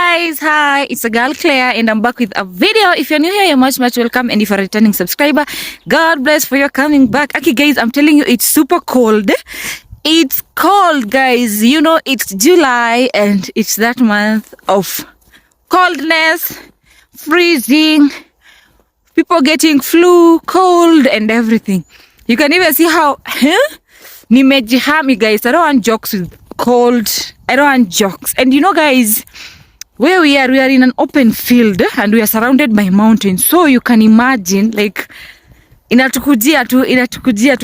guys, hi, it's a girl Claire and I'm back with a video. If you're new here, you're much welcome, and if you're a returning subscriber, God bless for your coming back. Okay guys, I'm telling you, it's super cold. It's cold guys, you know, it's July and it's that month of coldness, freezing, people getting flu, cold and everything. You can even see how nimejihami guys. I don't want jokes with cold. I don't want jokes. And you know guys, where we are in an open field and we are surrounded by mountains. So you can imagine, like, inatukujia tu.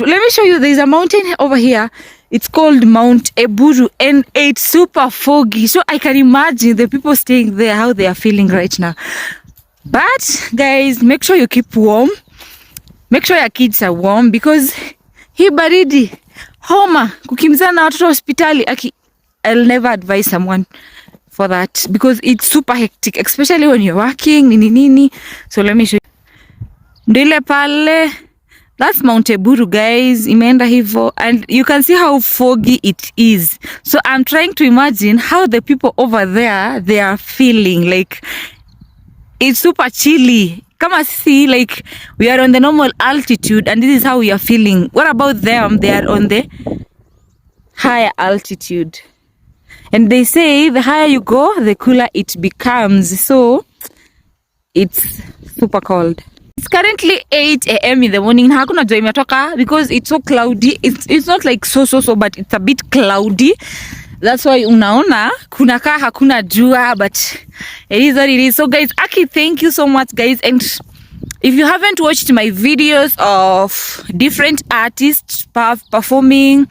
Let me show you, there's a mountain over here. It's called Mount Eburu and it's super foggy. So I can imagine the people staying there, how they are feeling right now. But guys, make sure you keep warm. Make sure your kids are warm because hii baridi, homa, kukimbizana na watoto hospitali, I'll never advise someone for that because it's super hectic, especially when you're working, nini. So let me show you. Ndile pale, that's Mount Eburu guys, imeenda hivo, and you can see how foggy it is. So I'm trying to imagine how the people over there, they are feeling. Like, it's super chilly. Kama see, like, we are on the normal altitude and this is how we are feeling. What about them? They are on the higher altitude. And they say the higher you go, the cooler it becomes. So it's super cold. It's currently 8 a.m. in the morning. Hakuna jua imetoka because it's so cloudy. It's not like so, but it's a bit cloudy. That's why unaona kunakaa hakuna jua, but it is what it is. So guys, Aki, thank you so much guys. And if you haven't watched my videos of different artists performing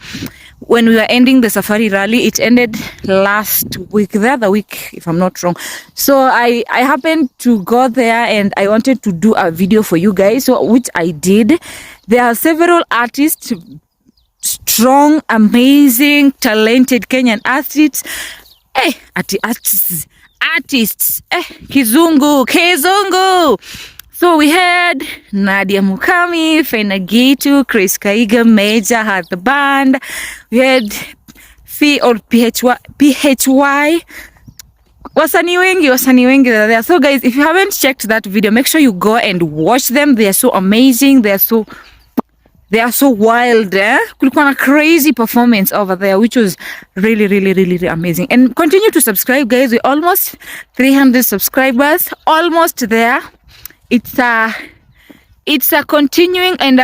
when we were ending the safari rally, it ended last week, the other week if I'm not wrong. So I happened to go there and I wanted to do a video for you guys, so which I did. There are several artists, strong, amazing, talented Kenyan artists. Artists. Kizungu. So we had Nadia Mukami, Fena Gitu, Chris Kaiga, Major had the band. We had Phi or PHY. Wasanii wengi there. So guys, if you haven't checked that video, make sure you go and watch them. They are so amazing. They are so wild. Kulikuwa na crazy performance over there, which was really amazing. And continue to subscribe guys. We're almost 300 subscribers, almost there. It's a continuing and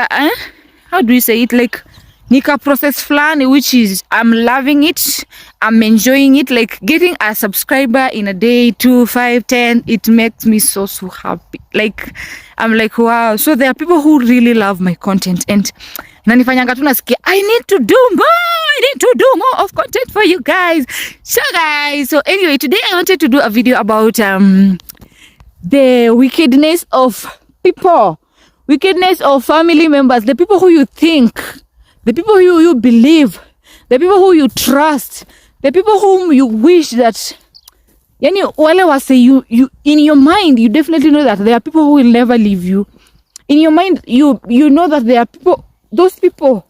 how do you say it, like nika process flani, which is I'm loving it, I'm enjoying it. Like getting a subscriber in a day, 2, 5, 10, it makes me so happy. Like I'm like, wow. So there are people who really love my content and nanifanyanga tu nasikia I need to do more of content for you guys. So guys, so anyway, today I wanted to do a video about the wickedness of people, wickedness of family members, the people who you think, the people who you believe, the people who you trust, the people whom you wish that, yani wale wase you in your mind, you definitely know that there are people who will never leave you. In your mind, you know that there are people, those people,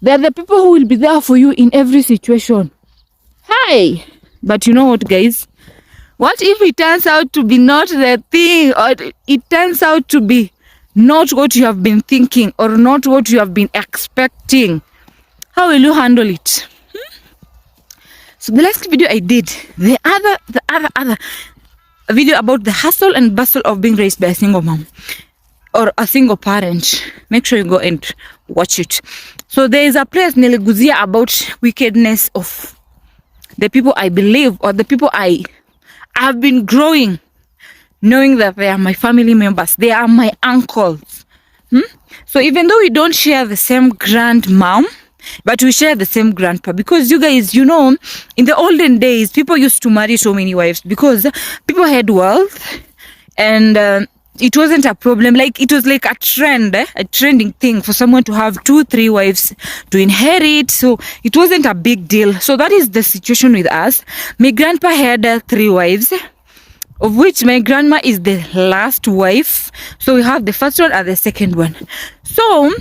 they're the people who will be there for you in every situation. Hi, but you know what guys? What if it turns out to be not the thing, or it turns out to be not what you have been thinking or not what you have been expecting? How will you handle it? So the last video I did, the other video about the hustle and bustle of being raised by a single mom or a single parent. Make sure you go and watch it. So there is a place niliguzia about wickedness of the people I believe, or the people I have been growing knowing that they are my family members, they are my uncles. So even though we don't share the same grandmom, but we share the same grandpa, because you guys, you know, in the olden days people used to marry so many wives because people had wealth and it wasn't a problem. Like it was like a trend, a trending thing for someone to have 2, 3 wives to inherit. So it wasn't a big deal. So that is the situation with us. My grandpa had 3 wives, of which my grandma is the last wife. So we have the first one and the second one. So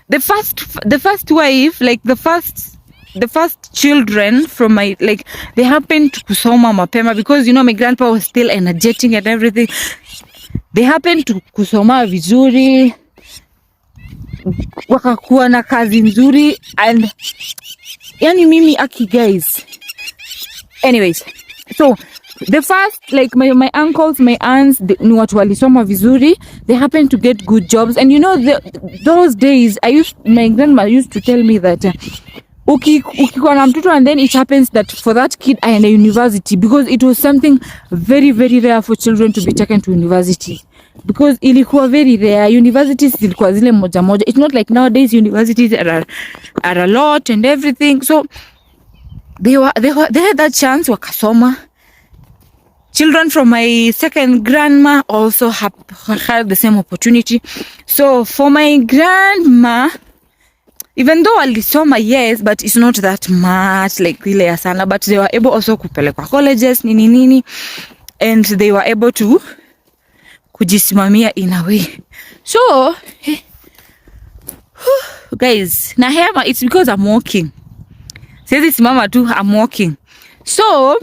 the first wife, like the first the first children from my, like, they happened to kusoma mapema because you know my grandpa was still energetic and everything. They happened to kusoma vizuri, wakakuwa na kazi nzuri, and yani mimi aki guys. Anyways, so the first, like my uncles, my aunts, ni watu walisoma vizuri. They happened to get good jobs, and you know those days my grandma used to tell me that ukikuwa na mtoto and then it happens that for that kid I am a university, because it was something very very rare for children to be taken to university, because ilikuwa very rare. Universities zilikuwa zile moja moja. It's not like nowadays universities are a lot and everything. So they had that chance, wakasoma. Children from my second grandma also had the same opportunity. So for my grandma, even though alisoma, yes, but it's not that much like ile ya sana, but they were able also kupelekwa colleges nini, and they were able to kujisimamia in a way. So guys, na hema, it's because I'm walking. Siwezi simama tu, I'm walking. So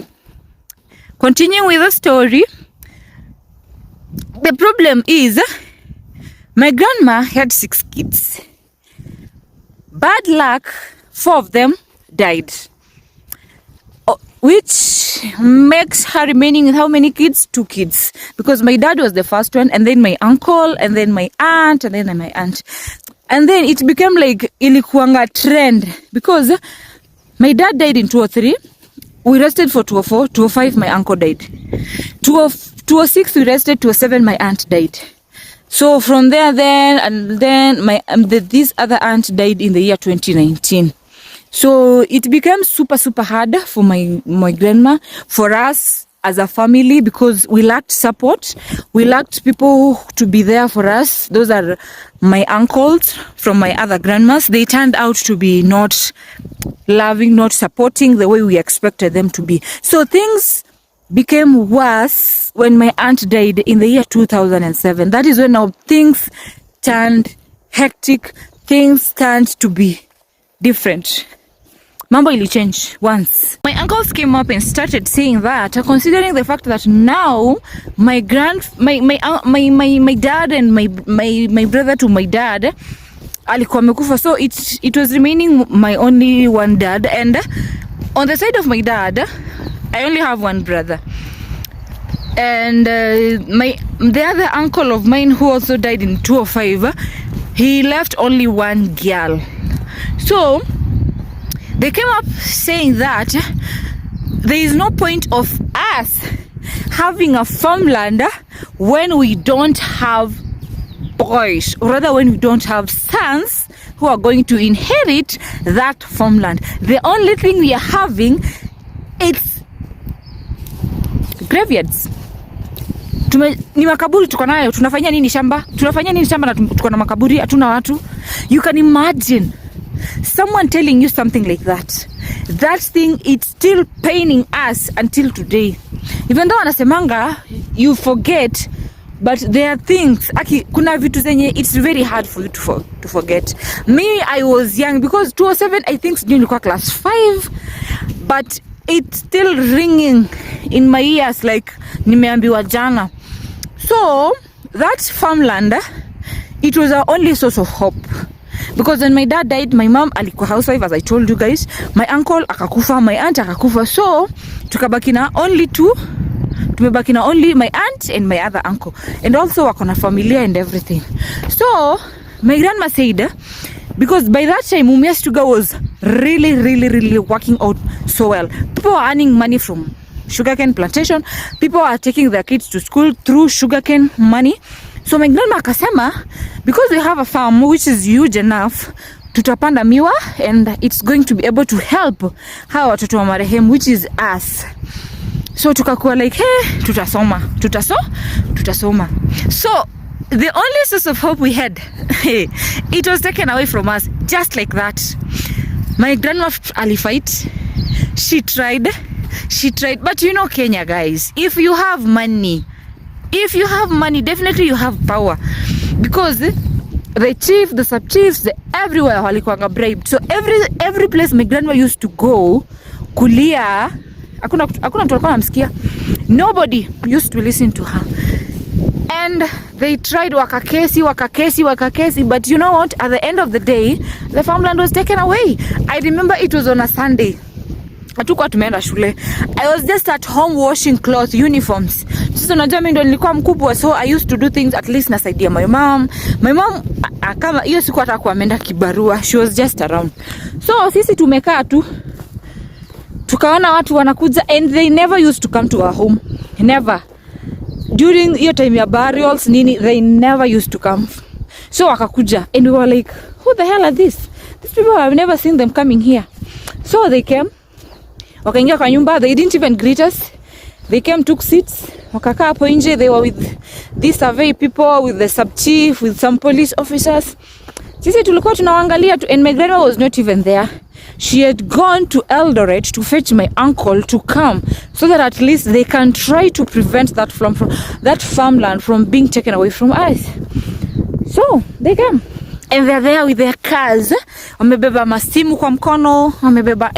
continuing with the story, the problem is my grandma had 6 kids. Bad luck, 4 of them died, which makes her remaining with how many kids? 2 kids, because my dad was the first one, and then my uncle, and then my aunt, and then my aunt. And then it became like ilikuanga trend, because my dad died in 2003. We rested for 2004. 2005 my uncle died. 2006 we rested. 2007 my aunt died. So from there then my this other aunt died in the year 2019. So it became super hard for my grandma, for us as a family, because we lacked support. We lacked people to be there for us. Those are my uncles from my other grandmas. They turned out to be not loving, not supporting the way we expected them to be. So things became worse when my aunt died in the year 2007. That is when now things turned hectic. Things turned to be different. Mambo ili change once. My uncles came up and started saying that, considering the fact that now my dad and my brother to my dad alikuwa amekufa, so it was remaining my only one dad, and on the side of my dad I only have one brother, and the other uncle of mine who also died in 2005, he left only one girl. So they came up saying that there is no point of us having a farmland when we don't have boys, or rather when we don't have sons who are going to inherit that farmland. The only thing we are having, it's graveyards. Ni makaburi tuko nayo. Tunafanya nini shamba? Na tuko na makaburi, hatuna watu. You can imagine someone telling you something like that. That thing, it's still paining us until today. Even though anasemanga you forget, but there are things kuna vitu zenye it's very hard for you to forget. Me, I was young, because 2007 I think nilikuwa class 5, but it's still ringing in my ears like nimeambiwa jana. So that farmland, it was our only source of hope, because when my dad died, my mom alikuwa housewife, as I told you guys. My uncle akakufa, my aunt akakufa, so tukabaki na only 2. Tumebaki na only my aunt and my other uncle, and also wako na familia and everything. So my grandma said, because by that time Mumias Sugar was really working out so well. People were earning money from sugarcane plantation. People are taking their kids to school through sugarcane money. So my grandma akasema, because we have a farm which is huge enough, tutapanda miwa, and it's going to be able to help hawa watoto wa marehemu, which is us. So tukakuwa like, hey, tutasoma. So the only source of hope we had, it was taken away from us just like that. My grandma alifight. She tried, but you know Kenya, guys, if you have money, definitely you have power, because the chief, the sub chiefs, the everywhere walikuwa bribed. So every place my grandma used to go kulia, hakuna mtu alikuwa anamsikia. Nobody used to listen to her. And they tried wakakesi, but you know what, at the end of the day the farmland was taken away. I remember it was on a Sunday. Hatukuwa tumeenda shule. I was just at home washing clothes, uniforms. Sasa unajua mimi ndo nilikuwa mkubwa, so I used to do things at least nasaidia my mom. My mom kama hiyo siku atakuwa ameenda kibarua, she was just around. So sisi tumekaa tu tukaona watu wanakuja, and they never used to come to our home. Never. During hiyo time ya burials nini, they never used to come. So wakakuja, and we were like, who the hell are these people? I've never seen them coming here. So they came, wakaingia kwa nyumba. They didn't even greet us. They came, took seats, wakakaa hapo nje. They were with these survey people, with the sub chief, with some police officers. Sisi tulikuwa tunawaangalia tu, and my grandma was not even there. She had gone to Eldoret to fetch my uncle to come, so that at least they can try to prevent that from that farmland from being taken away from us. So they came, and they're there with their cars. Wamebeba masimu kwa mkono, wamebeba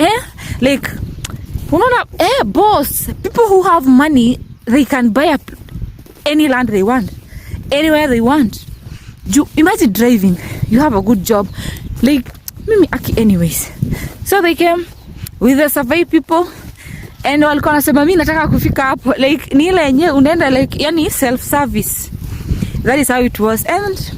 like, unaona, boss, people who have money, they can buy up any land they want, anywhere they want. You imagine driving, you have a good job, like mimi anyways. So they came with the survey people, and walikuwa nasema mimi nataka kufika hapo, like ni ile yenyewe unaenda like yani self service. That is how it was, and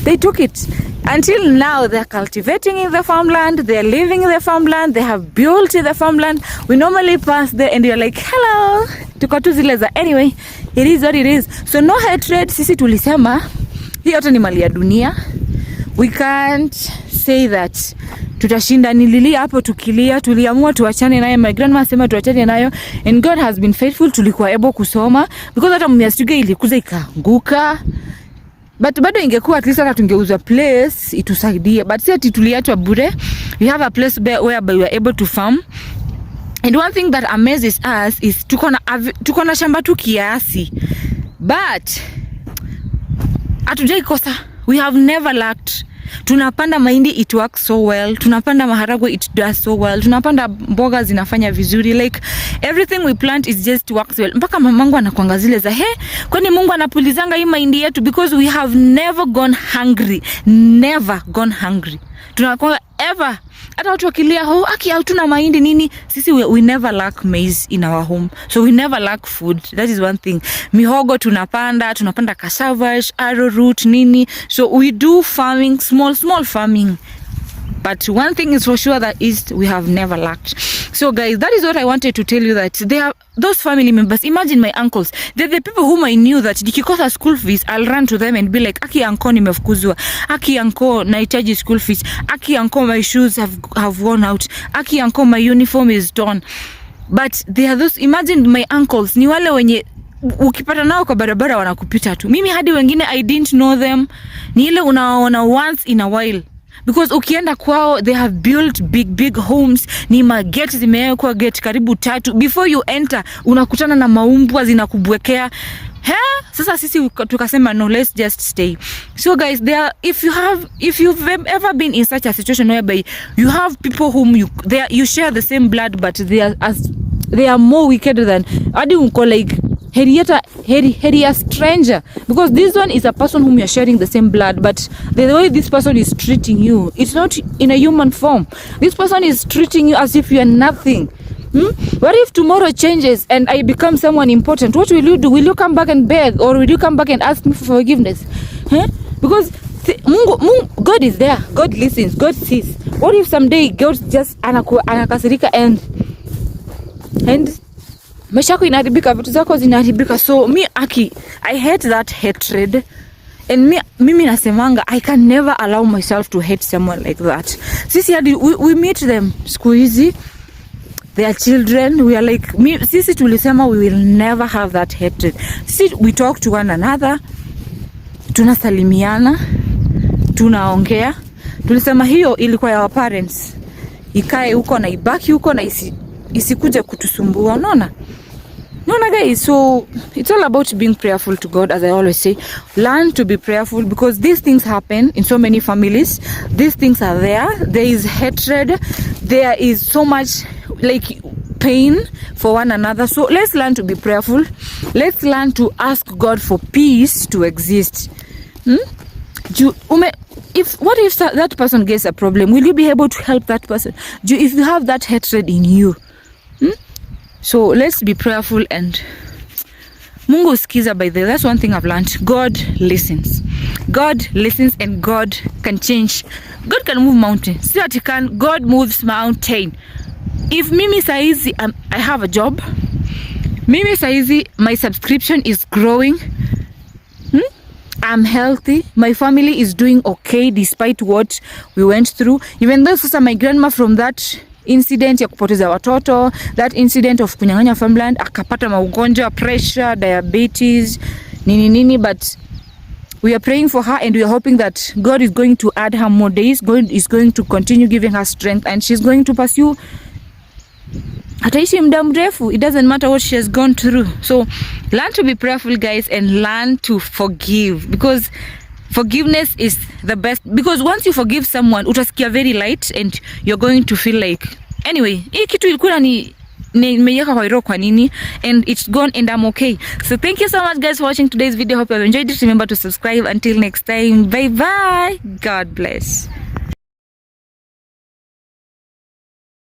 they took it. Until now, they're cultivating in the farmland, they're living in the farmland, they have built in the farmland. We normally pass there and you're like, hello, tuko tu zile za, anyway, it is what it is. So no hatred, sisi tulisema hii yote ni mali ya dunia. We can't say that tutashinda. Nililia hapo tukilia, tuliamua tuachane nayo. My grandma sema tuachane nayo, and God has been faithful. Tulikuwa able kusoma, because hata mmiastuge ilikuza ikaanguka. But bado ingekuwa at least hata tungeuza place itusaidie. But si ati tuliachwa bure. We have a place whereby we are able to farm. And one thing that amazes us is tuko na shamba tu kiasi. But hatujai kosa. We have never lacked. Tunapanda mahindi, it works so well. Tunapanda maharagwe, it does so well. Tunapanda mboga, zinafanya vizuri. Like everything we plant is just works well. Mpaka mamangu anakuanga zile za kwani Mungu anapulizanga hii mahindi yetu, because we have never gone hungry. Never gone hungry. Tunakuanga ever. Hata watu wakilia aki hatuna mahindi nini, sisi we never lack maize in our home. So we never lack food. That is one thing. Mihogo tunapanda cassava, arrowroot nini. So we do farming, small farming. But one thing is for sure, that is we have never lacked. So guys, that is what I wanted to tell you, that they are those family members. Imagine my uncles. They're the people whom I knew that nikikosa school fees, I'll run to them and be like, aki uncle nimefukuzwa, aki uncle nahitaji school fees, aki uncle my shoes have worn out, aki uncle my uniform is torn. But they are those, imagine my uncles ni wale wenye ukipata nao kwa barabara wanakupita tu. Mimi hadi wengine I didn't know them. Ni ile unaona once in a while. Because ukienda kwao, they have built big homes. Ni mageti zimewekwa gate karibu 3. Before you enter, unakutana na maumbwa zinakubwekea. Sasa sisi tukasema no, let's just stay. So guys, if you've ever been in such a situation whereby you have people whom you share the same blood, but they are more wicked than hadi unko like heri a stranger, because this one is a person whom you're sharing the same blood, but the way this person is treating you, it's not in a human form. This person is treating you as if you are nothing. What if tomorrow changes and I become someone important? What will you do? Will you come back and beg, or will you come back and ask me for forgiveness? Because God is there, God listens, God sees. What if someday God just anakasirika and maisha yako inaharibika, vitu zako zinaharibika? So I hate that hatred, and mimi nasemanga I can never allow myself to hate someone like that. Sisi hadi we meet them siku hizi, they are children, we are like sisi tulisema we will never have that hatred. Sisi we talk to one another, tunasalimiana, tunaongea. Tulisema hiyo ilikuwa ya our parents, ikae huko na ibaki huko na isikuje kutusumbua, unaona? No, guys, so it's all about being prayerful to God, as I always say. Learn to be prayerful, because these things happen in so many families. These things are there. There is hatred. There is so much like pain for one another. So let's learn to be prayerful. Let's learn to ask God for peace to exist. What if that person gets a problem? Will you be able to help that person? If you have that hatred in you? So let's be prayerful, and Mungu usikiza. By the way, that's one thing I've learned. God listens. God listens, and God can change. God can move mountain. See what he can. God moves mountain. If mimi saizi I have a job, mimi saizi my subscription is growing, I'm healthy, my family is doing okay despite what we went through. Even though sasa my grandma from that incident ya kupoteza watoto, that incident of kunyang'anya farmland, akapata maugonjwa, pressure, diabetes, nini, but we are praying for her, and we are hoping that God is going to add her more days. God is going to continue giving her strength, and she's going to pursue. Ataishi muda mrefu. It doesn't matter what she has gone through. So learn to be prayerful, guys, and learn to forgive, because forgiveness is the best. Because once you forgive someone, utasikia very light, and you're going to feel like, anyway, hii kitu ilikuwa nimeiweka kwa roho kwa nini, and it's gone, and I'm okay. So thank you so much, guys, for watching today's video. Hope you have enjoyed it. Remember to subscribe. Until next time, bye bye. God bless.